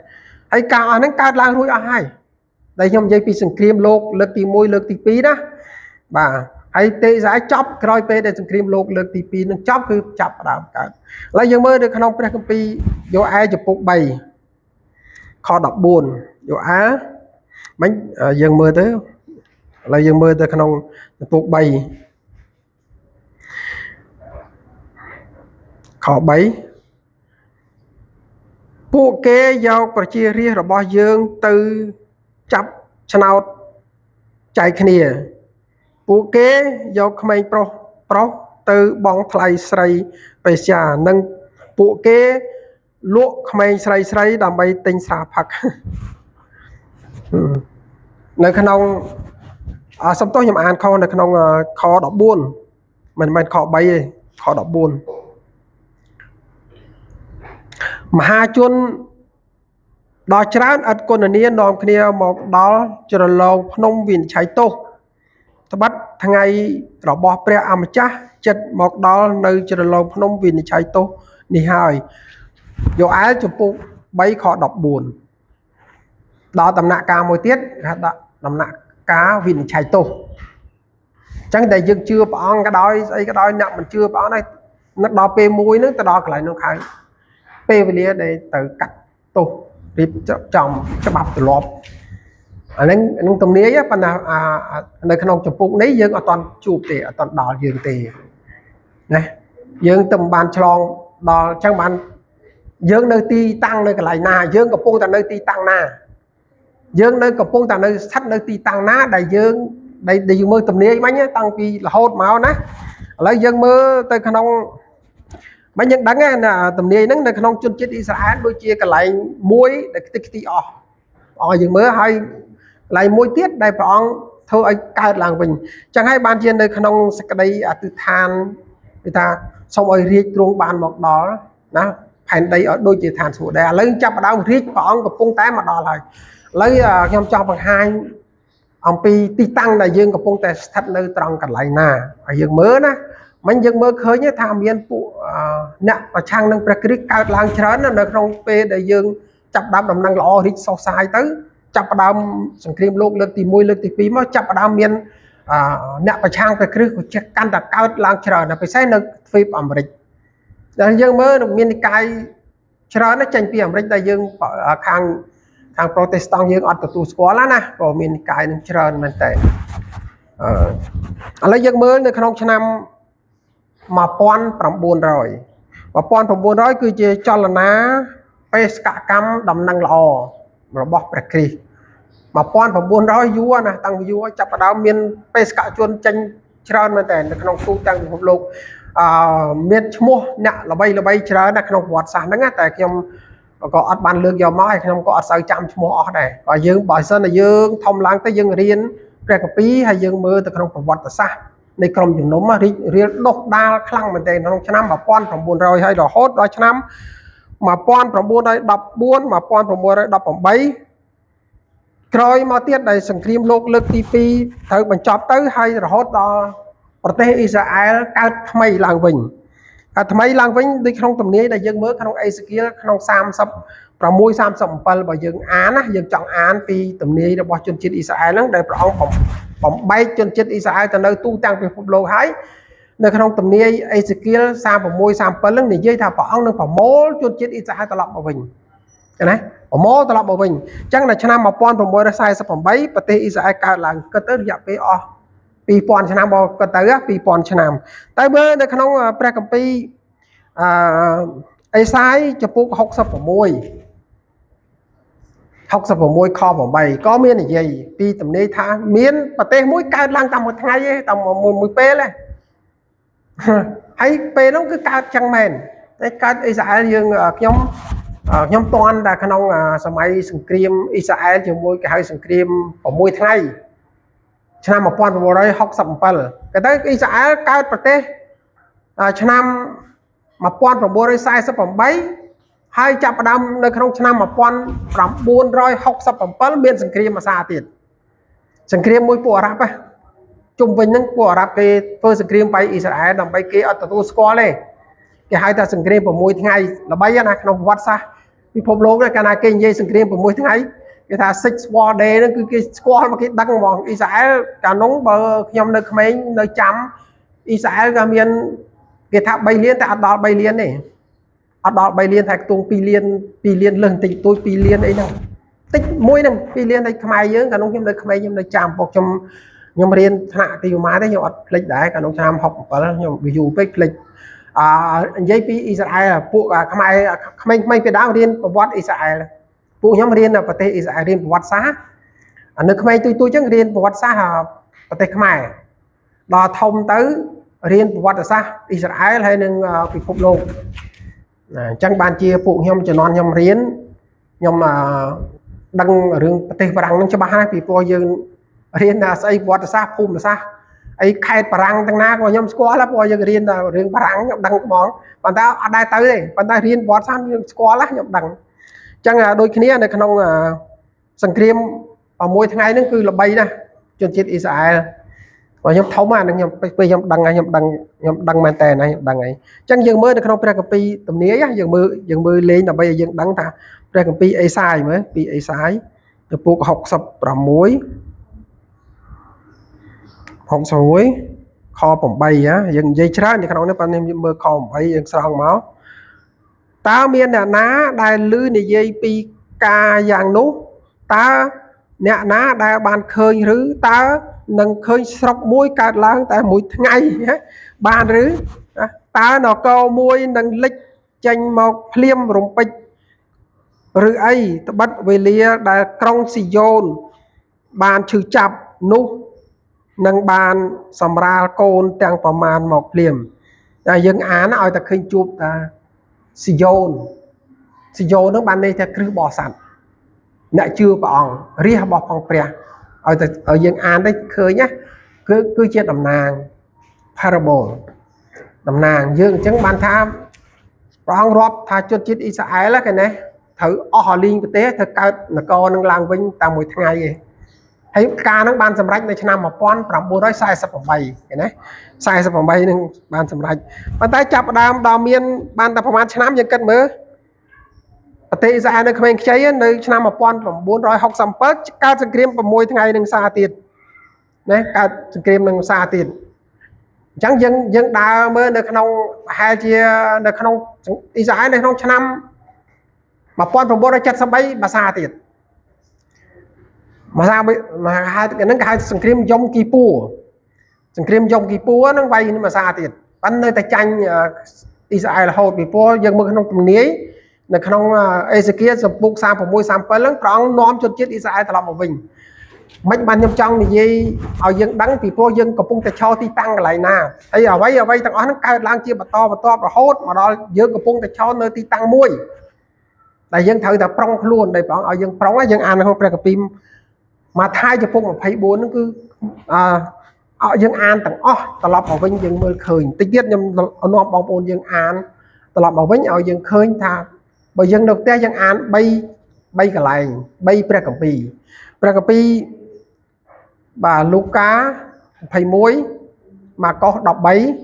ហើយការអស់ហ្នឹងកើតឡើងរួចអស់ហើយដែលខ្ញុំនិយាយពីសង្គ្រាមលោកលើកទី1លើកទី2ណាបាទហើយទេសាយចប់ក្រោយពេលដែលសង្គ្រាមលោកលើកទី2នឹងចប់គឺចាប់ផ្ដើមកើតឥឡូវយើងមើលនៅក្នុងព្រះគម្ពីរយោអាចំពុក3ខ14យោអាមិញយើងមើលទៅឥឡូវយើងមើលទៅក្នុងចំពុក3ខ3ពួកគេយកប្រជារាស្ត្ររបស់យើងទៅចាប់ឆ្នោតចែកគ្នាពួកគេយកក្មេងប្រុសទៅបង់ថ្លៃស្រីបេស្យានិងពួកគេលក់ក្មេងស្រីដើម្បីទិញស្រាផឹកនៅក្នុងសំទោសខ្ញុំអានខុសនៅក្នុងខ14មិនមែនខ3ទេខ14មហាជនដល់ច្រើនឥតគុណនានាំគ្នាមកដល់ជ្រលងភ្នំវិនិច្ឆ័យទោសត្បិតថ្ងៃរបស់ព្រះអម្ចាស់ចិត្តមកដល់នៅជ្រលងភ្នំវិនិច្ឆ័យទោសនេះហើយយោអាលចំពុក3ខ14ដល់ដំណាក់កាលមួយទៀតគេដាក់ដំណាក់កាលវិនិច្ឆ័យទោសអញ្ចឹងតែយើងជឿព្រះអង្គក៏ដោយស្អីក៏ដោយអ្នកមិនជឿព្រះអង្គដែរនឹកដល់ពេលមួយហ្នឹងទៅដល់កន្លែងនោះខៅពេលវេលាដែលទៅកាត់ទោសរៀបចំច្បាប់ទម្លាប់អាហ្នឹងទំនាយប៉ុន្តែនៅក្នុងចំពុកនេះយើងអត់ទាន់ជួបទេអត់ទាន់ដល់យើងទេណាយើងទៅបានឆ្លងដល់អញ្ចឹងបានយើងនៅទីតាំងនៅកន្លែងណាយើងកំពុងតែនៅទីតាំងណាយើងនៅកំពុងតែនៅស្ថិតនៅទីតាំងណាដែលយើងមើលទំនាយមិញតាំងពីរហូតមកណាឥឡូវយើងមើលទៅក្នុងមិនយើងដឹងណាទំនាយហ្នឹងនៅក្នុងជនជាតិអ៊ីស្រាអែលដូចជាកន្លែងមួយដែលខ្ទេចខ្ទីអស់ឲ្យយើងមើលហើយកន្លែងមួយទៀតដែលព្រះអង្គធ្វើឲ្យកើតឡើងវិញអញ្ចឹងហើយបានជានៅក្នុងសក្តីអធិដ្ឋានគេថាសូមឲ្យរាជទ្រង់បានមកដល់ណាផែនដីឲ្យដូចជាឋានសួគ៌ដែរឥឡូវចាប់ផ្ដើមរាជព្រះអង្គកំពុងតែមកដល់ហើយឥឡូវខ្ញុំចង់បង្ហាញអំពីទីតាំងដែលយើងកំពុងតែស្ថិតនៅត្រង់កន្លែងណាហើយយើងមើលណាមិញយើងមើលឃើញថាមានពួកអ្នកប្រឆាំងនឹងព្រះគ្រីស្ទកើតឡើងច្រើននៅក្នុងពេលដែលយើងចាប់ផ្ដើមដំណឹងល្អរីកសុសសាយទៅចាប់ផ្ដើមសង្គ្រាមលោកលើកទី1លើកទី2មកចាប់ផ្ដើមមានអ្នកប្រឆាំងព្រះគ្រីស្ទក៏ចេះកាន់តែកើតឡើងច្រើនពិសេសនៅទ្វីបអាមេរិកដែលយើងមើលមាននិកាយច្រើនចេញពីអាមេរិកដែលយើងខាងប្រូតេស្តង់យើងអត់ទទួលស្គាល់ណាក៏មាននិកាយនឹងច្រើនមែនតើឥឡូវយើងមើលនៅក្នុងឆ្នាំ1900គឺជាចលនាបេសកកម្មដំណឹងល្អរបស់ព្រះគ្រីស្ទ1900យូរណាតាំងពីយូរចាប់ផ្ដើមមានបេសកជនចេញច្រើនមែនតើនៅក្នុងទូទាំងពិភពលោកមានឈ្មោះអ្នកល្បីច្រើននៅក្នុងប្រវត្តិសាស្ត្រហ្នឹងតែខ្ញុំក៏អត់បានលើកយកមកហើយខ្ញុំក៏អត់សូវចាំឈ្មោះអស់ដែរបើយើងបើសិនតែយើងធំឡើងទៅយើងរៀនព្រះគម្ពីរហើយយើងមើលទៅក្នុងប្រវត្តិសាស្ត្រ នៃក្រុមជំនុំរីករាលដុះដាលខ្លាំងមែនទែនក្នុងឆ្នាំ1900ហើយរហូតដល់ឆ្នាំ1914 1918ក្រោយមកទៀតដែលសង្គ្រាមលោកលើកទី2ត្រូវបញ្ចប់ទៅហើយរហូតដល់ប្រទេសអ៊ីស្រាអែលកើតថ្មីឡើងវិញថ្មីឡើងវិញដូចក្នុងទំនាយដែលយើងមើលក្នុងអេសេគៀលក្នុង36 37បើយើងអានណាយើងចង់អានពីទំនាយរបស់ជនជាតិអ៊ីស្រាអែលហ្នឹងដែលព្រះអង្គបំបែកជនជាតិអ៊ីស្រាអែលទៅនៅទូទាំងពិភពលោកហើយនៅក្នុងទំនាយអេសេគៀល36 37ហ្នឹងនិយាយថាព្រះអង្គនឹងប្រមូលជនជាតិអ៊ីស្រាអែលត្រឡប់មកវិញណាប្រមូលត្រឡប់មកវិញអញ្ចឹងនៅឆ្នាំ1948ប្រទេសអ៊ីស្រាអែលកើតឡើងគិតទៅរយៈពេលអស់2000ឆ្នាំមកគិតទៅ2000ឆ្នាំតែមើលនៅក្នុងព្រះគម្ពីរអេសាយចំពុក66 ខ8ក៏មាននិយាយពីទំនាយថាមានប្រទេសមួយកើតឡើងតាមមួយថ្ងៃទេតាមមួយពេលទេហើយពេលនោះគឺកើតចឹងមែនតែកើតអ៊ីស្រាអែលយើងខ្ញុំតន់តែក្នុងសម័យសង្គ្រាមអ៊ីស្រាអែលជាមួយគេហៅសង្គ្រាម6ថ្ងៃឆ្នាំ1967ក៏ទៅអ៊ីស្រាអែលកើតប្រទេសឆ្នាំ1948ហើយចាប់ផ្ដើមនៅក្នុងឆ្នាំ1967មានសង្គ្រាមអាសាទៀតសង្គ្រាមមួយពួកអារ៉ាប់ជុំវិញហ្នឹងពួកអារ៉ាប់គេធ្វើសង្គ្រាមបែកអ៊ីស្រាអែលដើម្បីគេអត់ទទួលស្គាល់ទេគេហៅថាសង្គ្រាម6ថ្ងៃល្បីណាក្នុងប្រវត្តិសាស្ត្រពិភពលោកកាលណាគេនិយាយសង្គ្រាម6ថ្ងៃគេថា Six War Day ហ្នឹងគឺគេស្គាល់មកគេដឹងហ្មងអ៊ីស្រាអែលកាលនោះបើខ្ញុំនៅក្មេងនៅចាំអ៊ីស្រាអែលក៏មានគេថា3លានតែអត់ដល់3លានទេអត់ដល់3លានតែខ្ទង់2លានលើសបន្តិចតួច2លានអីហ្នឹងតិចមួយហ្នឹង2លានតែខ្មែរយើងកាលនោះខ្ញុំនៅក្មេងខ្ញុំនៅចាំពួកខ្ញុំរៀនថ្នាក់ទីម៉ាទេខ្ញុំអត់ភ្លេចដែរកាលនោះឆ្នាំ67ខ្ញុំវាយូរពេកភ្លេចនិយាយពីអ៊ីស្រាអែលពួកខ្មែរក្មេងៗពីដើមរៀនប្រវត្តិអ៊ីស្រាអែលពួកខ្ញុំរៀននៅប្រទេសអ៊ីស្រាអែលរៀនប្រវត្តិសាស្ត្រនៅក្មេងទូចឹងរៀនប្រវត្តិសាស្ត្រប្រទេសខ្មែរដល់ធំទៅរៀនប្រវត្តិសាស្ត្រអ៊ីស្រាអែលហើយនឹងពិភពលោកអញ្ចឹងបានជាពួកខ្ញុំជំនាន់ខ្ញុំរៀនខ្ញុំដឹងរឿងប្រទេសបារាំងនឹងច្បាស់ណាស់ពីព្រោះយើងរៀនស្អីប្រវត្តិសាស្ត្រភូមិសាស្ត្រអីខេត្តបារាំងទាំងណាក៏ខ្ញុំស្គាល់ដែរព្រោះយើងរៀនរឿងបារាំងខ្ញុំដឹងហ្មងប៉ុន្តែអត់ដែរទៅទេប៉ុន្តែរៀនប្រវត្តិសាស្ត្រខ្ញុំស្គាល់ណាខ្ញុំដឹងអញ្ចឹងដូចគ្នានៅក្នុងសង្គ្រាម6ថ្ងៃហ្នឹងគឺល្បីណាស់ជនជាតិអ៊ីស្រាអែលបើខ្ញុំធំហ្នឹងខ្ញុំពេលខ្ញុំដឹងហើយខ្ញុំដឹងមែនតើណាខ្ញុំដឹងហើយអញ្ចឹងយើងមើលនៅក្នុងព្រះគម្ពីរទំនាយយើងមើលលេងដើម្បីឲ្យយើងដឹងថាព្រះគម្ពីរអេសាយមើលពីអេសាយចំពុក66 ខ 8 យើងនិយាយច្រើននៅក្នុងនេះប៉ុន្តែខ្ញុំមើលខ 8យើងស្រង់មកតើមានអ្នកណាដែលឮនិយាយពីការយ៉ាងនោះតើអ្នកណាដែលបានឃើញឬតើនឹងឃើញស្រុកមួយកើតឡើងតែមួយថ្ងៃបានឬតើនគរមួយនឹងលិចចេញមកភ្លាមរំពេចឬអីត្បិតវេលាដែលក្រុងស៊ីយ៉ូនបានឈឺចាប់នោះនឹងបានសម្រាលកូនទាំងប្រមាណមកភ្លាមតែយើងអានឲ្យតែឃើញជួបតាស៊ីយ៉ូនហ្នឹងបានន័យថាគ្រឹះរបស់សត្វអ្នកជឿព្រះអង្គរាជរបស់ផងព្រះឲ្យតែឲ្យយើងអានទៅឃើញណាគឺជាតំណាង parable តំណាងយើងអញ្ចឹងបានថាព្រះអង្គរាប់ថាជនជាតិអ៊ីស្រាអែលគេណាត្រូវអស់លីងប្រទេសត្រូវកើតនគរនឹងឡើងវិញតាមមួយថ្ងៃឯងហើយការហ្នឹងបានសម្រេចនៅឆ្នាំ1948ឃើញណា48នឹងបានសម្រេចប៉ុន្តែចាប់ផ្ដើមដល់មានបានតែប្រហែលឆ្នាំយើងគិតមើលប្រទេសអ៊ីស្រាអែលនៅក្មេងខ្ចីនៅឆ្នាំ1967កើតសង្គ្រាម6ថ្ងៃនឹងសារទៀតណាកើតសង្គ្រាមនឹងសារទៀតអញ្ចឹងយើងដើរមើលនៅក្នុងប្រហែលជានៅក្នុងអ៊ីស្រាអែលនៅក្នុងឆ្នាំ1973ភាសាទៀតភាសាហ្នឹងគេហៅសង្គ្រាមយំគីពួរហ្នឹងវាយនឹងភាសាទៀតប៉ុន្តែនៅតែចាញ់អ៊ីស្រាអែលរហូតពីព្រោះយើងមើលក្នុងទំនាយនៅក្នុងអេសេគៀលសំពុក36 37ហ្នឹងព្រះអង្គនាំជនជាតិអ៊ីស្រាអែលត្រឡប់មកវិញមិនបានខ្ញុំចង់និយាយឲ្យយើងដឹងពីព្រោះយើងកំពុងតែឈរទីតាំងកន្លែងណាហើយអ្វីទាំងអស់ហ្នឹងកើតឡើងជាបន្តបន្ទាប់រហូតមកដល់យើងកំពុងតែឈរនៅទីតាំងមួយដែលយើងត្រូវតែប្រុងខ្លួនដោយព្រះអង្គឲ្យយើងប្រុងយើងអានក្នុងព្រះគម្ពីរម៉ាថាយចំពុក24ហ្នឹងគឺ ở dương an tầng tập lọc ở vinh dương mơ khơi tích tiết nhầm nó bóng ôn dương an tập lọc ở vinh ở dương khơi tha bởi dương đầu tiên dương an bay bay cả lành bay pre cà pi bà Luca thầy muối mà có đọc bấy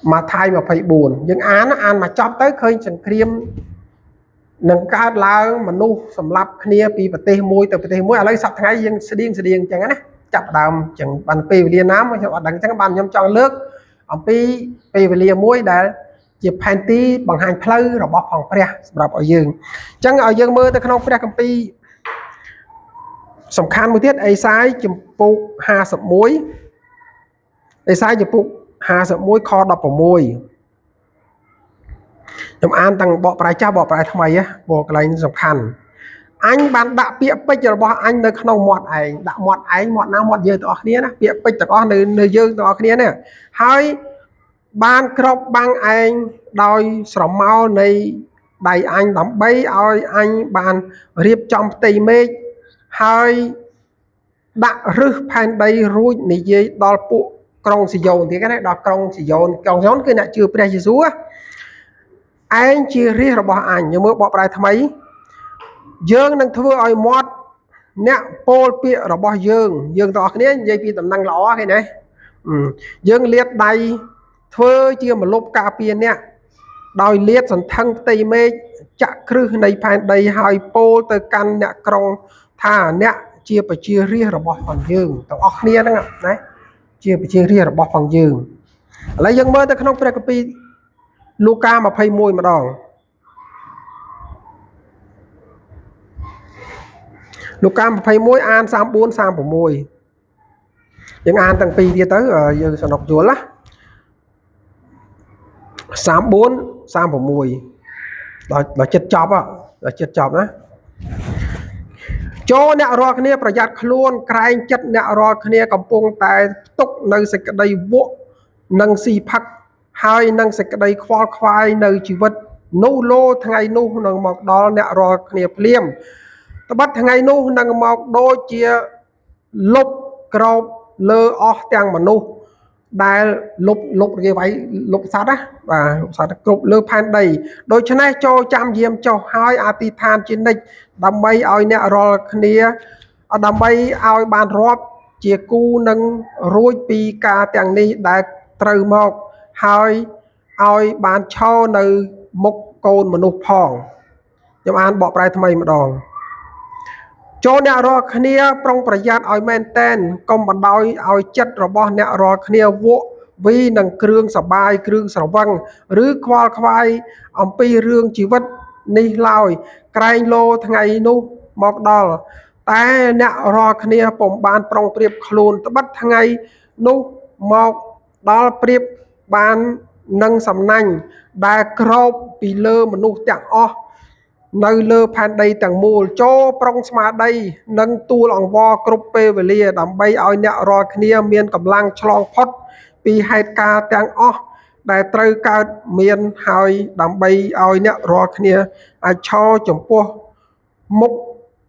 mà thay mà phải buồn nhưng án an mà chóp tới khơi chẳng kriêm nâng cao lao mà nu sầm lấp kia pi bờ tây muối ở lấy sập ngay dân sẽ điên chẳng á chập đàm chẳng bàn pi về liên nám mà đằng chẳng bàn nhom tròn nước ở pi về liên muối để chụp hành tí bằng hành phơi rồi bọc phòng pre sập ở dương chẳng ở dương mơ tới không pre cầm pi sầm khăn một tiết ấy sai chụp phụ hà sập muối ấy sai chụp phụ hà sập muối kho đập vào môi nhom an tăng bọ prai cha bọ praiทำไมáบอcái này สำคัญ anh bạn đã bịa bích rồi bỏ anh nơi không mọt ảnh đã mọt ảnh mọt nào mọt giờ tỏ kia nè bịa bích tỏ nơi dương tỏ kia nè hai ban crop băng anh đòi sòng mau này đầy anh đóng bấy ơi anh bàn riệp trong tì mê hai đã rước pan đây rui này gì đó phụ công sử dụng thì cái này đó công sử dụng cái này chưa pre Jesus á anh chỉ riêng rồi bỏ anh nhưng mà bỏ lại tham ấy dương đang thưa ai mót nè pol pịa rồi bỏ dương tỏ cái này dây pi tầm năng lõ cái này dương liệt đầy thưa chưa một lúc cà pia nè đòi liệt sản thân tây mê chặt khứ này phải đầy hai pol từ căn nè công thà nè chia riêng rồi bỏ phần dương tỏ cái này đấy chia riêng rồi bỏ phần dương lấy dương mới tới không phải cái pi Luca mà phay môi mà đòn Luca mà phay môi an 34 36 nhưng an tăng pi đi tới giờ sẽ đọc chúa lá 34 36 là chết chọc á là chết chọc đó cho nè rò kiaประหยัด ខ្លួន ក្រែង ចិត្ត អ្នក រាល់ គ្នា កំពុង តែ ទុក នៅ សេចក្តី វក់ និង ស៊ី ផឹក ហើយ នឹង សេចក្តី ខ្វល់ខ្វាយ នៅ ជីវិត នោះ លោ ថ្ងៃ នោះ នឹង មក ដល់ អ្នក រាល់ គ្នា ភ្លាម ត្បិត ថ្ងៃ នោះ នឹង មក ដូច ជា លុប ក្រប លើ អស់ ទាំង មនុស្ស ដែល លុប គេ វាយ លុប សត្វ ណា បាទ លុប សត្វ គ្រប់ លើ ផែន ដី ដូច្នេះ ចូល ចាំ យាម ចុះ ហើយ អធិដ្ឋាន ជា និច្ច ដើម្បី ឲ្យ អ្នក រាល់ គ្នា ដើម្បី ឲ្យ បាន រាប់ ជា គូ នឹង រួច ពី ការ ទាំង នេះ ដែល ត្រូវ មក ហើយ ឲ្យ បាន ឈរ នៅ មុខ កូន មនុស្ស ផង ខ្ញុំ អាន បក ប្រែ ថ្មី ម្ដង ចូល អ្នក រាល់ គ្នា ប្រុង ប្រយ័ត្ន ឲ្យ មែនតែន កុំ បណ្ដោយ ឲ្យ ចិត្ត របស់ អ្នក រាល់ គ្នា វក់ វី នឹង គ្រឿង សបាយ គ្រឿង ស្រវឹង ឬ ខ្វល់ ខ្វាយ អំពី រឿង ជីវិត នេះ ឡើយ ក្រែង លោ ថ្ងៃ នោះ មក ដល់ តែ អ្នក រាល់ គ្នា ពុំ បាន ប្រុង ប្រៀប ខ្លួន ត្បិត ថ្ងៃ នោះ មក ដល់ ប្រៀប បាន នឹង សំណាញ់ ដែល ក្រប ពី លើ មនុស្ស ទាំង អស់ នៅ លើ ផែន ដី ទាំង មូល ចូល ប្រុង ស្មារតី និង ទូល អង្វរ គ្រប់ ពេល វេលា ដើម្បី ឲ្យ អ្នក រាល់ គ្នា មាន កម្លាំង ឆ្លង ផុត ពី ហេតុការណ៍ ទាំង អស់ ដែល ត្រូវ កើត មាន ហើយ ដើម្បី ឲ្យ អ្នក រាល់ គ្នា អាច ឈរ ចំពោះ មុខ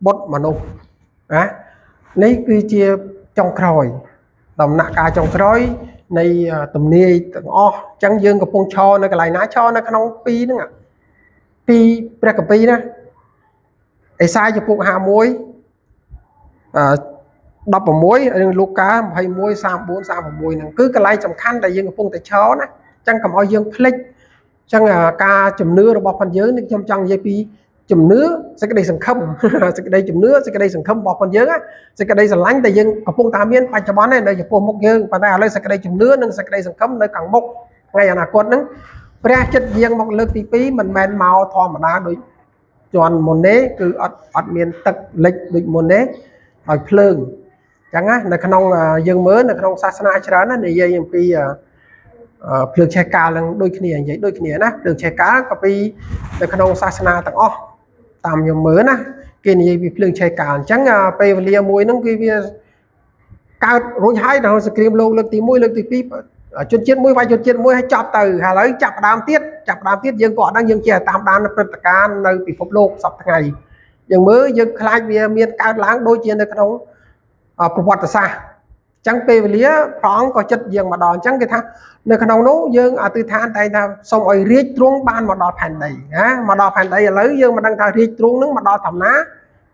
បុត្រ មនុស្ស ណា នេះ គឺជា ចុង ក្រោយ ដំណាក់ កាល ចុង ក្រោយ នៃ ទំនាយ ទាំង អស់ ចឹង យើង កំពុង ឈរ នៅ កន្លែង ណា ឈរ នៅ ក្នុង ពីរ ហ្នឹង ពី ព្រះ គម្ពីរ ណា អេសាយ ចំពុក 51 16 រឿង លូកា 21 34 36 ហ្នឹង គឺ កន្លែង សំខាន់ ដែល យើង កំពុង តែ ឈរ ណា ចឹង កុំ ឲ្យ យើង ភ្លេច ចឹង ការ ជំនឿ របស់ ផង យើង នេះ ខ្ញុំ ចង់ និយាយ ពី ជំនឿ សេចក្តី សង្ឃឹម សេចក្តី ជំនឿ សេចក្តី សង្ឃឹម របស់ ផង យើង ណា សេចក្តី ស្រឡាញ់ ដែល យើង កំពុង តែ មាន បច្ចុប្បន្ន នៅ ចំពោះ មុខ យើង ប៉ុន្តែ ឥឡូវ សេចក្តី ជំនឿ និង សេចក្តី សង្ឃឹម នៅ ខាង មុខ ថ្ងៃ អនាគត ហ្នឹង ព្រះ ចិត្ត យាង មក លើក ទី 2 មិន មែន មក ធម្មតា ដូច ជាន់ មុន ទេ គឺ អត់ មាន ទឹក លិច ដូច មុន ទេ ឲ្យ ភ្លើង ចឹង ណា នៅ ក្នុង យើង មើល នៅ ក្នុង សាសនា ច្រើន ណា និយាយ អំពី ភ្លើង ឆេះ កាល នឹង ដូច គ្នា និយាយ ដូច គ្នា ណា ភ្លើង ឆេះ កាល ក៏ ពី នៅ ក្នុង សាសនា ទាំង អស់ តាម ខ្ញុំ មើល ណា គេ និយាយ ពី ភ្លើង ឆេះ កាល អញ្ចឹង ពេល វេលា មួយ ហ្នឹង គឺ វា កើត រួច ហើយ ដល់ សង្គ្រាម លោក លើក ទី 1 លើក ទី 2 ជនជាតិ មួយ វាយ ជនជាតិ មួយ ឲ្យ ចប់ ទៅ ហើយ ឥឡូវ ចាប់ ផ្ដើម ទៀត យើង ក៏ អត់ ដឹង យើង ចេះ តាម ដាន ព្រឹត្តិការណ៍ នៅ ពិភព លោក សប្តាហ៍ ថ្ងៃ យើង មើល យើង ខ្លាច វា មាន កើត ឡើង ដូច ជា នៅ ក្នុង ប្រវត្តិសាស្ត្រ chẳng về lý phóng có chất dương mà đòn chẳng cái thằng nơi khăn nấu dương ở từ than tay ta xong rồi riết xuống ban mà đo phản đầy mà đo phản đầy lấy dương mà đang thà riết xuống nước mà đo thầm ná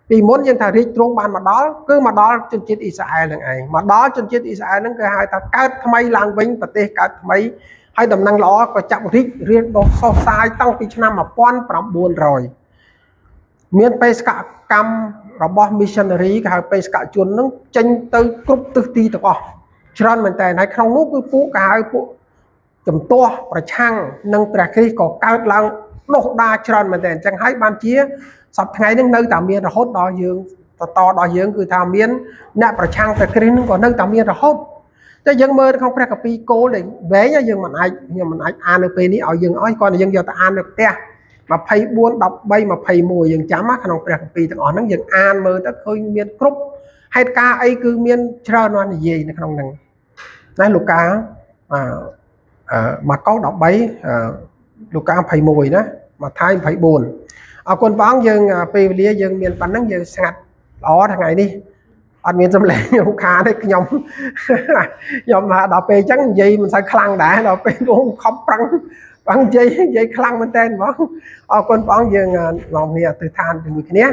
vì muốn dương thà riết xuống ban mà đó cứ mà đó trên chiếc Israel là ngày mà đó trên chiếc Israel nó cái hai ta cắt mấy làng vinh và tê cắt mấy hai tầm năng lõ có chậm riết riêng đồ so sai tăng cái năm mà quan trọng buồn rồi miền Tây cả camរបស់ missionary គេហៅបេសកជននឹងចេញទៅគ្រប់ទិសទីទាំងអស់ច្រើនមែនតើហើយក្នុងនោះគឺពួកគេហៅពួកចំទាស់ប្រឆាំងនឹងព្រះគ្រីស្ទក៏កើតឡើងដុសដាច្រើនមែនតើអញ្ចឹងហើយបានជាសប្តាហ៍ថ្ងៃនេះនៅតែមានរហូតដល់យើងតដល់យើងគឺថាមានអ្នកប្រឆាំងព្រះគ្រីស្ទនឹងក៏នៅតែមានរហូតតែយើងមើលក្នុងព្រះគម្ពីរគោលដែលវែងយើងមិនអាចខ្ញុំមិនអាចអាននៅពេលនេះឲ្យយើងអស់គាត់តែយើងយកទៅអាននៅផ្ទះ24 13 21យើងចាំក្នុងព្រះគម្ពីរទាំងអស់ហ្នឹងយើងអានមើលទៅឃើញមានគ្រប់ហេតុការណ៍អីគឺមានច្រើនណាស់និយាយនៅក្នុងហ្នឹងណាលូកាម៉ាកុស13លូកា21ណាម៉ាថាយ24អរគុណព្រះអង្គយើងពេលវេលាយើងមានប៉ុណ្ណឹងយើងស្ងាត់ល្អថ្ងៃនេះអត់មានសម្លេងខ្ញុំខានទេខ្ញុំដល់ពេលអញ្ចឹងនិយាយមិនសូវខ្លាំងដែរដល់ពេលខ្ញុំខំប្រឹងបងនិយាយខ្លាំងមែនតើបងអរគុណបងយើងនាំគ្នាទៅឋានជាមួយគ្នា